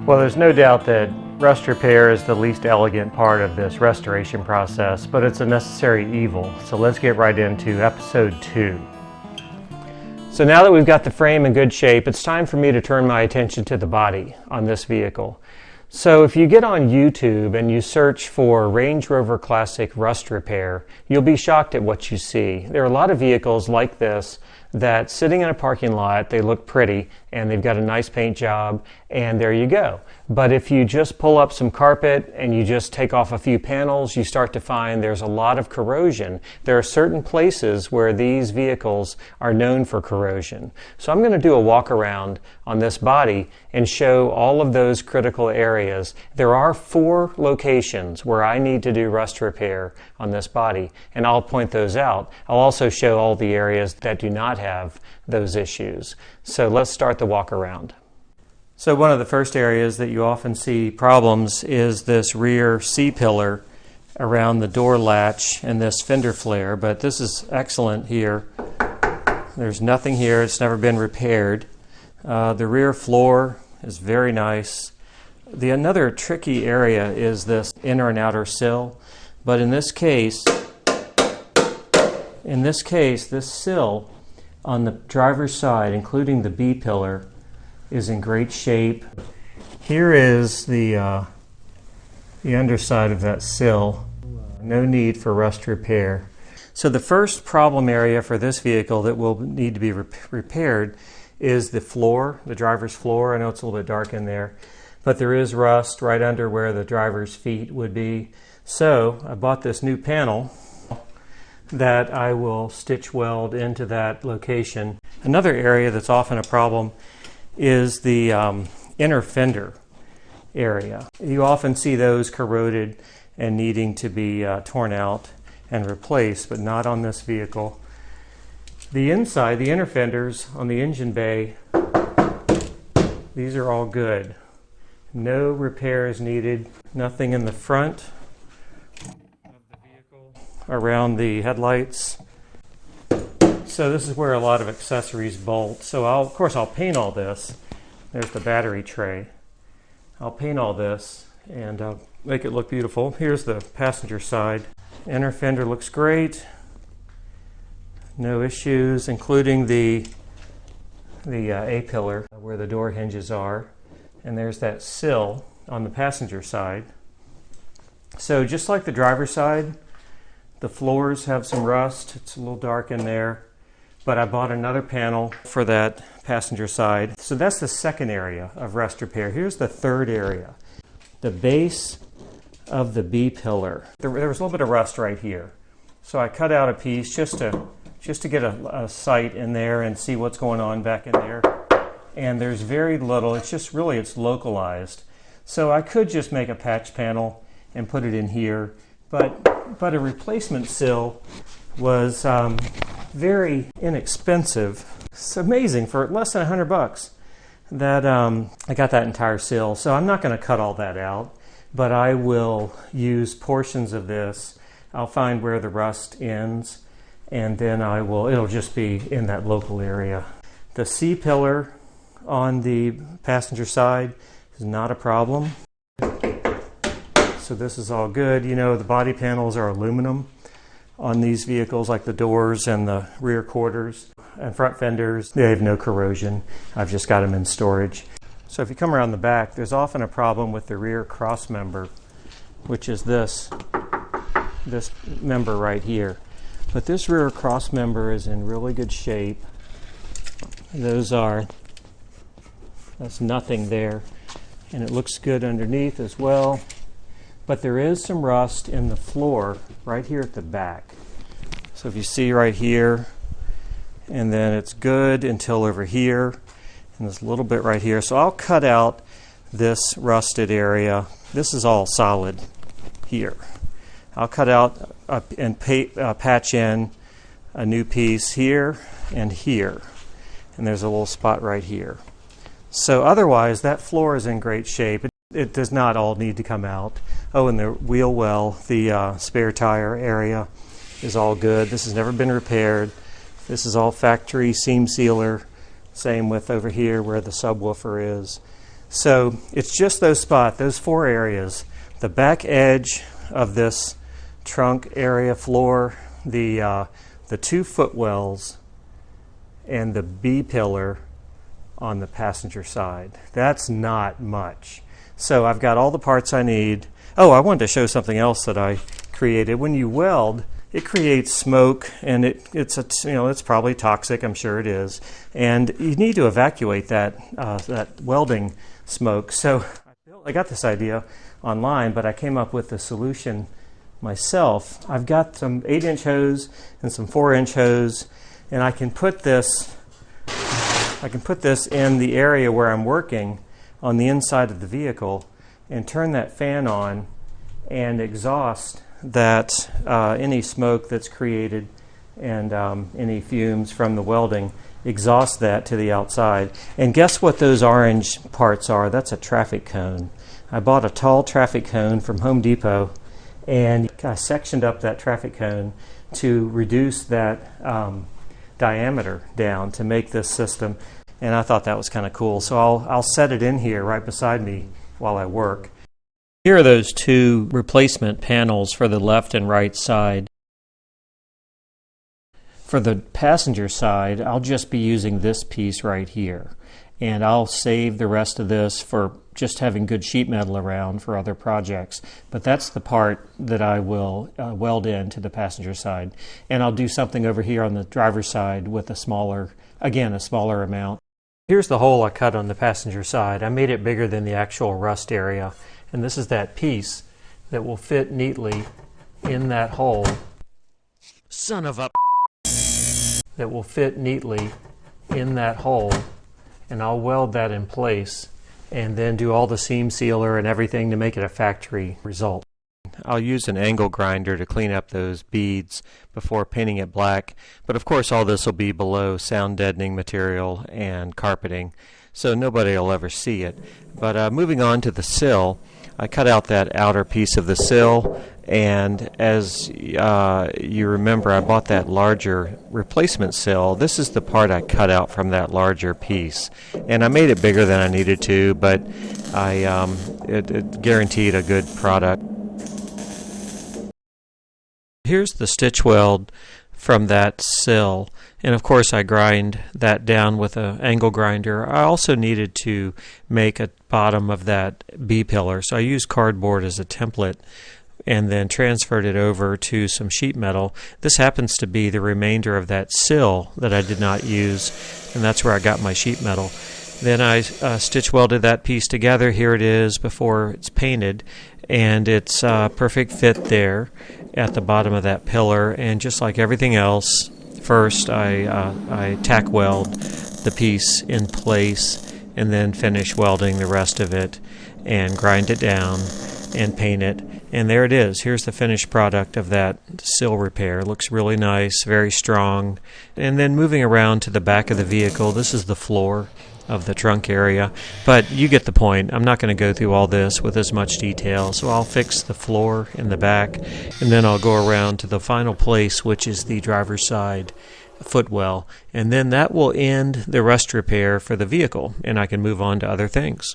Well, there's no doubt that rust repair is the least elegant part of this restoration process, but it's a necessary evil. So let's get right into episode 2. So now that we've got the frame in good shape, it's time for me to turn my attention to the body on this vehicle. So if you get on YouTube and you search for Range Rover Classic rust repair, you'll be shocked at what you see. There are a lot of vehicles like this that sitting in a parking lot, they look pretty and they've got a nice paint job and there you go. But if you just pull up some carpet and you just take off a few panels, you start to find there's a lot of corrosion. There are certain places where these vehicles are known for corrosion. So I'm going to do a walk around on this body and show all of those critical areas. There are 4 locations where I need to do rust repair on this body, and I'll point those out. I'll also show all the areas that do not have those issues. So let's start the walk around. So one of the first areas that you often see problems is this rear C-pillar around the door latch and this fender flare, but this is excellent here. There's nothing here, it's never been repaired. The rear floor is very nice. Another tricky area is this inner and outer sill, but in this case, this sill on the driver's side, including the B-pillar, is in great shape. Here is the underside of that sill. No need for rust repair. So the first problem area for this vehicle that will need to be repaired is the floor, the driver's floor. I know it's a little bit dark in there, but there is rust right under where the driver's feet would be. So I bought this new panel that I will stitch weld into that location. Another area that's often a problem is the inner fender area. You often see those corroded and needing to be torn out and replaced, but not on this vehicle. The inside, the inner fenders on the engine bay, these are all good. No repairs needed. Nothing in the front of the vehicle around the headlights. So this is where a lot of accessories bolt. So of course I'll paint all this. There's the battery tray. I'll paint all this and make it look beautiful. Here's the passenger side. Inner fender looks great. No issues, including the A-pillar where the door hinges are. And there's that sill on the passenger side. So just like the driver's side, the floors have some rust. It's a little dark in there. But I bought another panel for that passenger side. So that's the second area of rust repair. Here's the third area. The base of the B-pillar. There was a little bit of rust right here. So I cut out a piece just to get a sight in there and see what's going on back in there. And there's very little, it's localized. So I could just make a patch panel and put it in here, but a replacement sill was very inexpensive. It's amazing, for less than $100 that I got that entire sill. So I'm not going to cut all that out, but I will use portions of this. I'll find where the rust ends, and then it'll just be in that local area. The C-pillar on the passenger side is not a problem. So this is all good. You know, the body panels are aluminum on these vehicles, like the doors and the rear quarters and front fenders. They have no corrosion. I've just got them in storage. So if you come around the back, there's often a problem with the rear cross member, which is this member right here. But this rear cross member is in really good shape. That's nothing there. And it looks good underneath as well. But there is some rust in the floor right here at the back. So if you see right here, and then it's good until over here, and there's a little bit right here. So I'll cut out this rusted area. This is all solid here. I'll cut out and patch in a new piece here and here. And there's a little spot right here. So otherwise, that floor is in great shape. It does not all need to come out. Oh, and the wheel well, the spare tire area is all good. This has never been repaired. This is all factory seam sealer. Same with over here where the subwoofer is. So it's just those spots, those 4 areas. The back edge of this trunk area floor, the 2 footwells, and the B pillar on the passenger side. That's not much. So I've got all the parts I need. Oh, I wanted to show something else that I created. When you weld, it creates smoke, and it's probably toxic. I'm sure it is, and you need to evacuate that welding smoke. So I got this idea online, but I came up with the solution myself. I've got some 8-inch hose and some 4-inch hose, and I can put this in the area where I'm working on the inside of the vehicle and turn that fan on and exhaust that any smoke that's created and any fumes from the welding, exhaust that to the outside. And guess what those orange parts are? That's a traffic cone. I bought a tall traffic cone from Home Depot, and I sectioned up that traffic cone to reduce that diameter down to make this system, and I thought that was kind of cool. So I'll set it in here right beside me while I work. Here are those 2 replacement panels for the left and right side. For the passenger side, I'll just be using this piece right here, and I'll save the rest of this for just having good sheet metal around for other projects. But that's the part that I will weld into the passenger side, and I'll do something over here on the driver's side with a smaller amount. Here's the hole I cut on the passenger side. I made it bigger than the actual rust area, and this is that piece that will fit neatly in that hole. Son of a that will fit neatly in that hole, and I'll weld that in place and then do all the seam sealer and everything to make it a factory result. I'll use an angle grinder to clean up those beads before painting it black, but of course all this will be below sound deadening material and carpeting, so nobody will ever see it. But moving on to the sill, I cut out that outer piece of the sill, and as you remember, I bought that larger replacement sill. This is the part I cut out from that larger piece, and I made it bigger than I needed to, but it guaranteed a good product. Here's the stitch weld from that sill, and of course I grind that down with an angle grinder. I also needed to make a bottom of that B pillar, so I used cardboard as a template and then transferred it over to some sheet metal. This happens to be the remainder of that sill that I did not use, and that's where I got my sheet metal. Then I stitch welded that piece together. Here it is before it's painted, and it's a perfect fit there at the bottom of that pillar. And just like everything else, first I tack weld the piece in place and then finish welding the rest of it and grind it down and paint it. And there it is. Here's the finished product of that sill repair. It looks really nice, very strong. And then moving around to the back of the vehicle, this is the floor of the trunk area, but you get the point. I'm not going to go through all this with as much detail, so I'll fix the floor in the back, and then I'll go around to the final place, which is the driver's side footwell, and then that will end the rust repair for the vehicle, and I can move on to other things.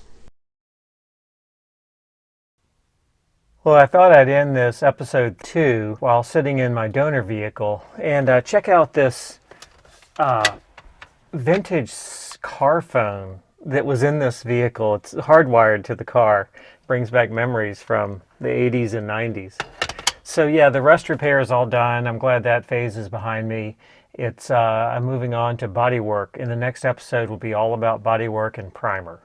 Well, I thought I'd end this episode 2 while sitting in my donor vehicle, and check out this vintage car phone that was in this vehicle. It's hardwired to the car. Brings back memories from the 80s and 90s. So yeah, the rust repair is all done. I'm glad that phase is behind me. I'm moving on to bodywork. In the next episode will be all about bodywork and primer.